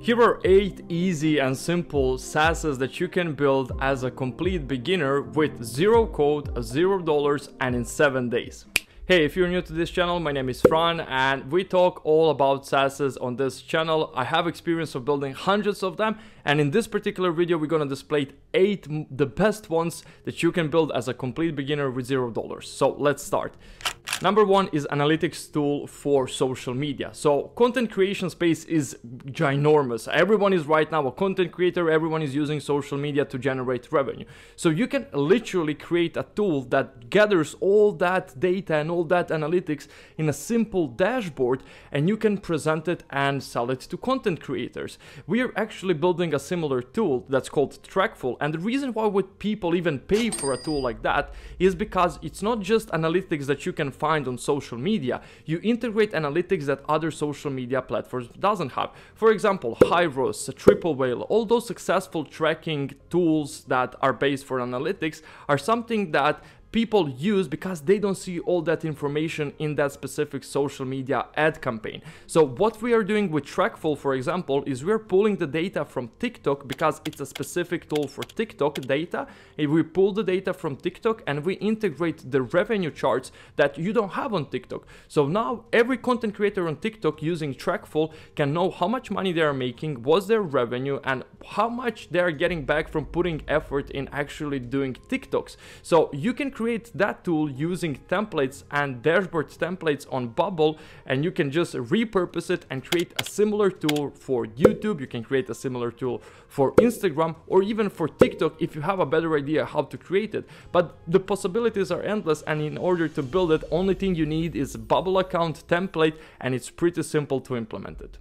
Here are 8 easy and simple SaaSes that you can build as a complete beginner with zero code, $0, and in 7 days. Hey, if you're new to this channel, my name is Fran and we talk all about SaaSes on this channel. I have experience of building hundreds of them, and in this particular video we're gonna display 8 the best ones that you can build as a complete beginner with $0. So let's start. Number 1 is analytics tool for social media. So content creation space is ginormous. Everyone is right now a content creator. Everyone is using social media to generate revenue. So you can literally create a tool that gathers all that data and all that analytics in a simple dashboard, and you can present it and sell it to content creators. We are actually building a similar tool that's called Trackful, and the reason why would people even pay for a tool like that is because it's not just analytics that you can find on social media. You integrate analytics that other social media platforms doesn't have. For example, Hyros, Triple Whale, all those successful tracking tools that are based for analytics are something that people use because they don't see all that information in that specific social media ad campaign. So what we are doing with Trackful, for example, is we're pulling the data from TikTok because it's a specific tool for TikTok data. We pull the data from TikTok and we integrate the revenue charts that you don't have on TikTok. So now every content creator on TikTok using Trackful can know how much money they are making, what's their revenue, and how much they are getting back from putting effort in actually doing TikToks. So you can create that tool using templates and dashboard templates on Bubble, and you can just repurpose it and create a similar tool for YouTube. You can create a similar tool for Instagram or even for TikTok if you have a better idea how to create it. But the possibilities are endless, and in order to build it, only thing you need is a Bubble account template, and it's pretty simple to implement it.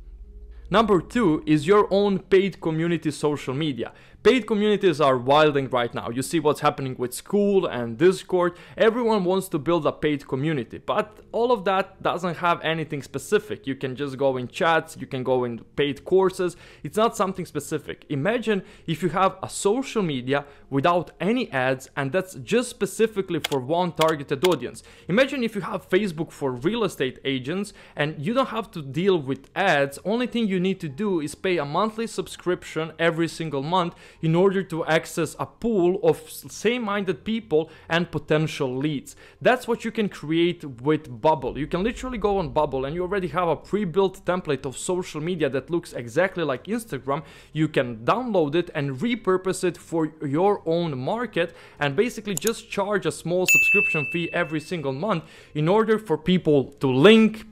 Number 2 is your own paid community social media. Paid communities are wilding right now. You see what's happening with School and Discord. Everyone wants to build a paid community, but all of that doesn't have anything specific. You can just go in chats, you can go in paid courses. It's not something specific. Imagine if you have a social media without any ads, and that's just specifically for one targeted audience. Imagine if you have Facebook for real estate agents and you don't have to deal with ads. Only thing you need to do is pay a monthly subscription every single month in order to access a pool of same-minded people and potential leads. That's what you can create with Bubble. You can literally go on Bubble and you already have a pre-built template of social media that looks exactly like Instagram. You can download it and repurpose it for your own market and basically just charge a small subscription fee every single month in order for people to link,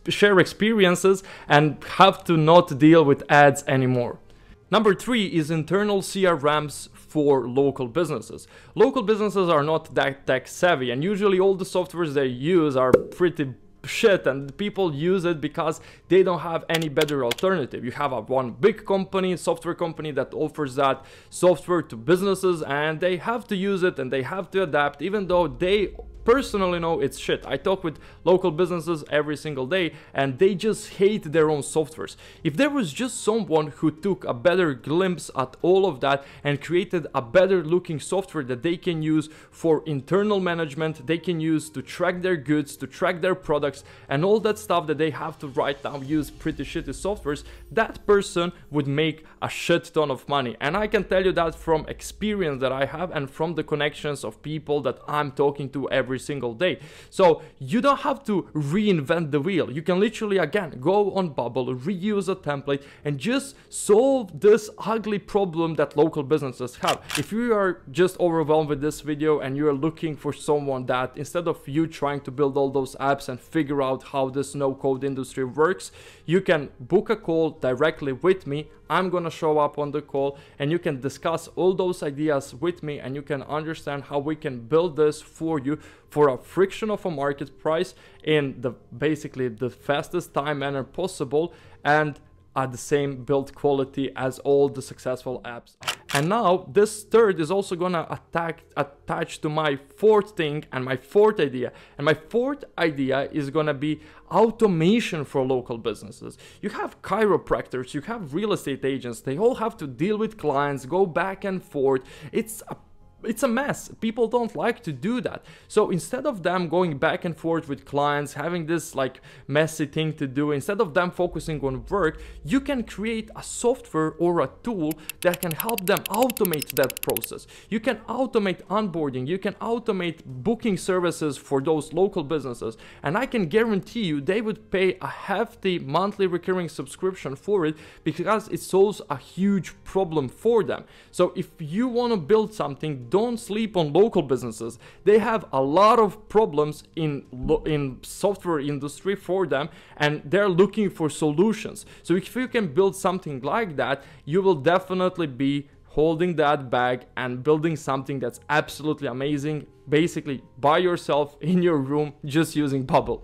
share experiences, and have to not deal with ads anymore. Number 3 is internal CRMs for local businesses. Local businesses are not that tech savvy, and usually all the softwares they use are pretty shit, and people use it because they don't have any better alternative. You have one big company, software company, that offers that software to businesses, and they have to use it and they have to adapt, even though they personally know it's shit. I talk with local businesses every single day and they just hate their own softwares. If there was just someone who took a better glimpse at all of that and created a better looking software that they can use for internal management, they can use to track their goods, to track their products, and all that stuff that they have to right now use pretty shitty softwares, that person would make a shit ton of money. And I can tell you that from experience that I have and from the connections of people that I'm talking to every single day. So you don't have to reinvent the wheel. You can literally, again, go on Bubble, reuse a template, and just solve this ugly problem that local businesses have. If you are just overwhelmed with this video and you are looking for someone that, instead of you trying to build all those apps and figure out how this no-code industry works, you can book a call directly with me. I'm gonna show up on the call and you can discuss all those ideas with me, and you can understand how we can build this for you for a fraction of a market price in the basically the fastest time manner possible, and at the same build quality as all the successful apps. And now this third is also gonna attach to my fourth thing and my fourth idea. And my fourth idea is gonna be automation for local businesses. You have chiropractors, you have real estate agents, they all have to deal with clients, go back and forth. It's a it's a mess. People don't like to do that. So instead of them going back and forth with clients, having this like messy thing to do, instead of them focusing on work, you can create a software or a tool that can help them automate that process. You can automate onboarding, you can automate booking services for those local businesses, and I can guarantee you they would pay a hefty monthly recurring subscription for it, because it solves a huge problem for them. So if you want to build something, don't sleep on local businesses. They have a lot of problems in software industry for them, and they're looking for solutions. So if you can build something like that, you will definitely be holding that bag and building something that's absolutely amazing, basically by yourself in your room, just using Bubble.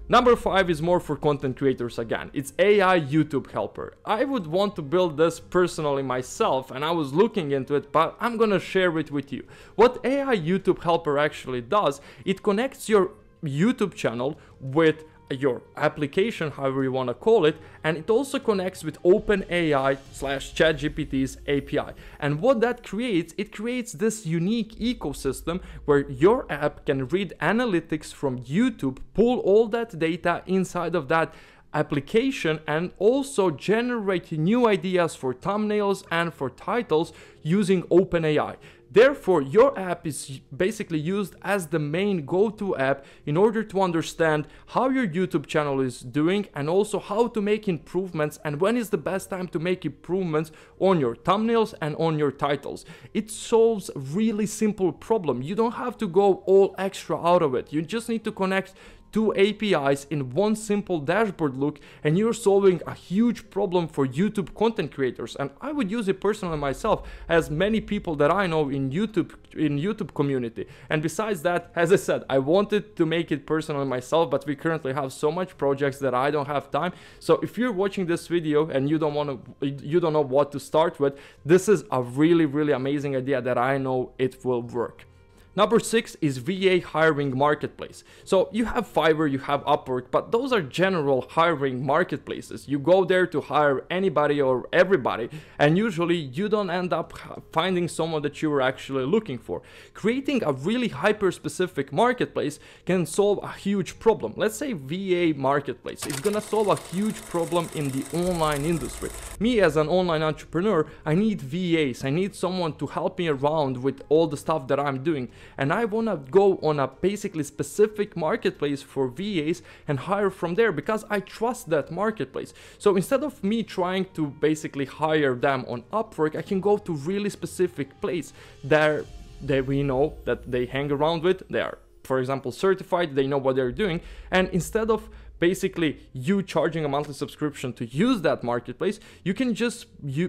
Number 5 is more for content creators again. It's AI YouTube Helper. I would want to build this personally myself, and I was looking into it, but I'm gonna share it with you. What AI YouTube Helper actually does, it connects your YouTube channel with your application, however you want to call it, and it also connects with OpenAI/ChatGPT's API. And what that creates, it creates this unique ecosystem where your app can read analytics from YouTube, pull all that data inside of that application, and also generate new ideas for thumbnails and for titles using OpenAI. Therefore, your app is basically used as the main go-to app in order to understand how your YouTube channel is doing, and also how to make improvements and when is the best time to make improvements on your thumbnails and on your titles. It solves a really simple problem. You don't have to go all extra out of it. You just need to connect two APIs in one simple dashboard look, and you're solving a huge problem for YouTube content creators. And I would use it personally myself, as many people that I know in YouTube community. And besides that, as I said, I wanted to make it personal myself, but we currently have so much projects that I don't have time. So if you're watching this video and you don't know what to start with, this is a really amazing idea that I know it will work. Number 6 is VA hiring marketplace. So you have Fiverr, you have Upwork, but those are general hiring marketplaces. You go there to hire anybody or everybody, and usually you don't end up finding someone that you were actually looking for. Creating a really hyper-specific marketplace can solve a huge problem. Let's say VA marketplace. It's gonna solve a huge problem in the online industry. Me as an online entrepreneur, I need VAs. I need someone to help me around with all the stuff that I'm doing. And I want to go on a basically specific marketplace for VAs and hire from there, because I trust that marketplace. So instead of me trying to basically hire them on Upwork, I can go to really specific place that we know that they hang around with. They are, for example, certified, they know what they're doing. And instead of basically you charging a monthly subscription to use that marketplace, you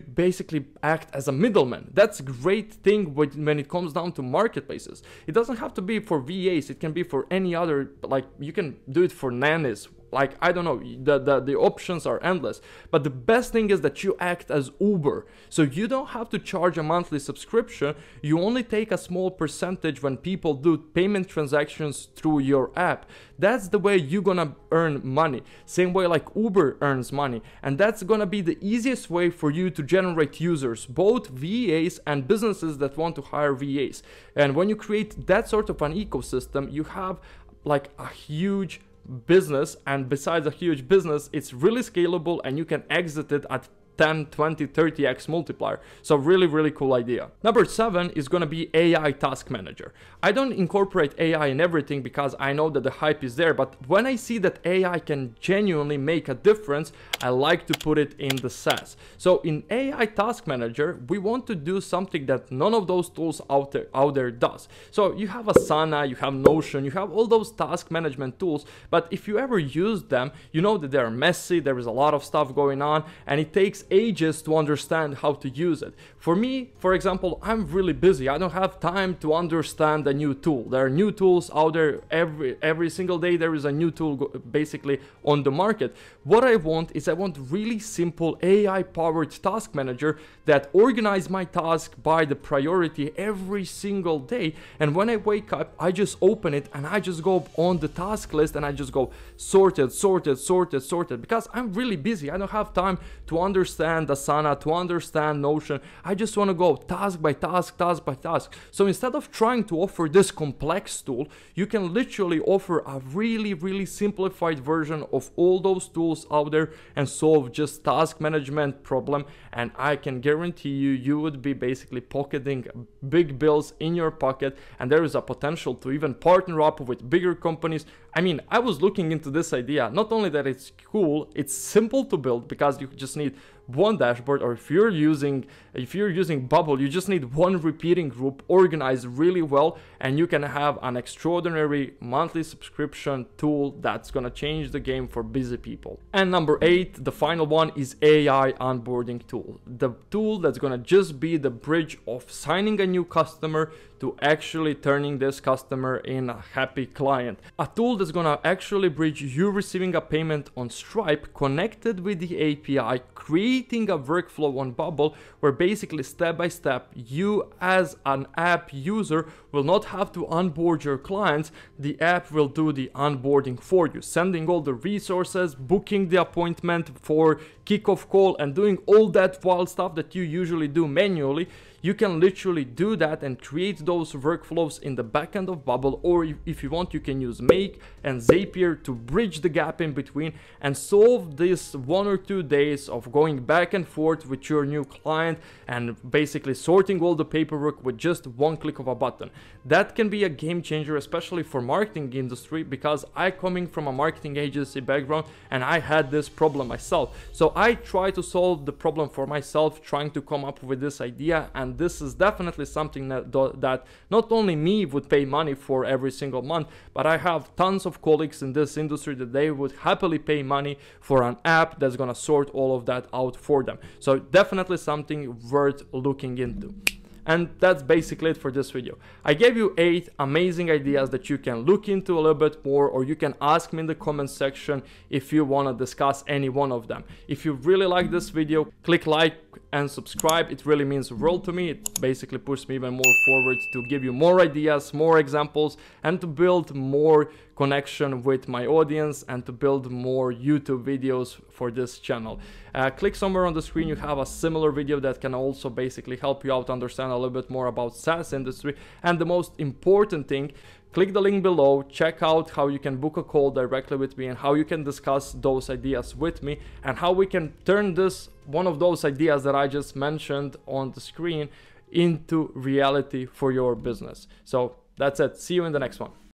basically act as a middleman. That's a great thing when it comes down to marketplaces. It doesn't have to be for VAs, it can be for any other, like you can do it for nannies. Like, I don't know, the options are endless. But the best thing is that you act as Uber. So you don't have to charge a monthly subscription. You only take a small percentage when people do payment transactions through your app. That's the way you're gonna earn money. Same way like Uber earns money. And that's gonna be the easiest way for you to generate users, both VAs and businesses that want to hire VAs. And when you create that sort of an ecosystem, you have like a huge business, and besides a huge business, it's really scalable and you can exit it at 10, 20, 30x multiplier. So really cool idea. Number 7 is gonna be AI Task Manager. I don't incorporate AI in everything because I know that the hype is there, but when I see that AI can genuinely make a difference, I like to put it in the SaaS. So in AI Task Manager, we want to do something that none of those tools out there does. So you have Asana, you have Notion, you have all those task management tools, but if you ever use them, you know that they're messy, there is a lot of stuff going on, and it takes ages to understand how to use it. For me, for example, I'm really busy. I don't have time to understand a new tool. There are new tools out there every single day. There is a new tool basically on the market. What I want is really simple AI-powered task manager that organize my task by the priority every single day. And when I wake up, I just open it and I just go on the task list and I just go sorted, because I'm really busy. I don't have time to understand understand Asana, to understand Notion. I just want to go task by task, task by task. So instead of trying to offer this complex tool, you can literally offer a really simplified version of all those tools out there and solve just task management problem. And I can guarantee you would be basically pocketing big bills in your pocket, and there is a potential to even partner up with bigger companies. I mean, I was looking into this idea. Not only that it's cool, it's simple to build because you just need one dashboard, or if you're using Bubble, you just need one repeating group organized really well, and you can have an extraordinary monthly subscription tool that's gonna change the game for busy people. And number 8, the final one, is AI onboarding tool. The tool that's gonna just be the bridge of signing a new customer to actually turning this customer in a happy client. A tool that's gonna actually bridge you receiving a payment on Stripe connected with the API, creating a workflow on Bubble where basically step by step you as an app user will not have to onboard your clients. The app will do the onboarding for you, sending all the resources, booking the appointment for kickoff call, and doing all that wild stuff that you usually do manually. You can literally do that and create those workflows in the backend of Bubble, or if you want, you can use Make and Zapier to bridge the gap in between and solve this 1 or 2 days of going back and forth with your new client and basically sorting all the paperwork with just one click of a button. That can be a game changer, especially for marketing industry, because I coming from a marketing agency background and I had this problem myself. So I try to solve the problem for myself, trying to come up with this idea, and this is definitely something that not only me would pay money for every single month, but I have tons of colleagues in this industry that they would happily pay money for an app that's gonna sort all of that out for them. So definitely something worth looking into. And that's basically it for this video. I gave you 8 amazing ideas that you can look into a little bit more, or you can ask me in the comment section if you want to discuss any one of them. If you really like this video, click like and subscribe. It really means the world to me. It basically pushes me even more forward to give you more ideas, more examples, and to build more connection with my audience and to build more YouTube videos for this channel. Click somewhere on the screen, you have a similar video that can also basically help you out understand a little bit more about SaaS industry. And the most important thing, click the link below, check out how you can book a call directly with me and how you can discuss those ideas with me and how we can turn this, one of those ideas that I just mentioned on the screen, into reality for your business. So that's it. See you in the next one.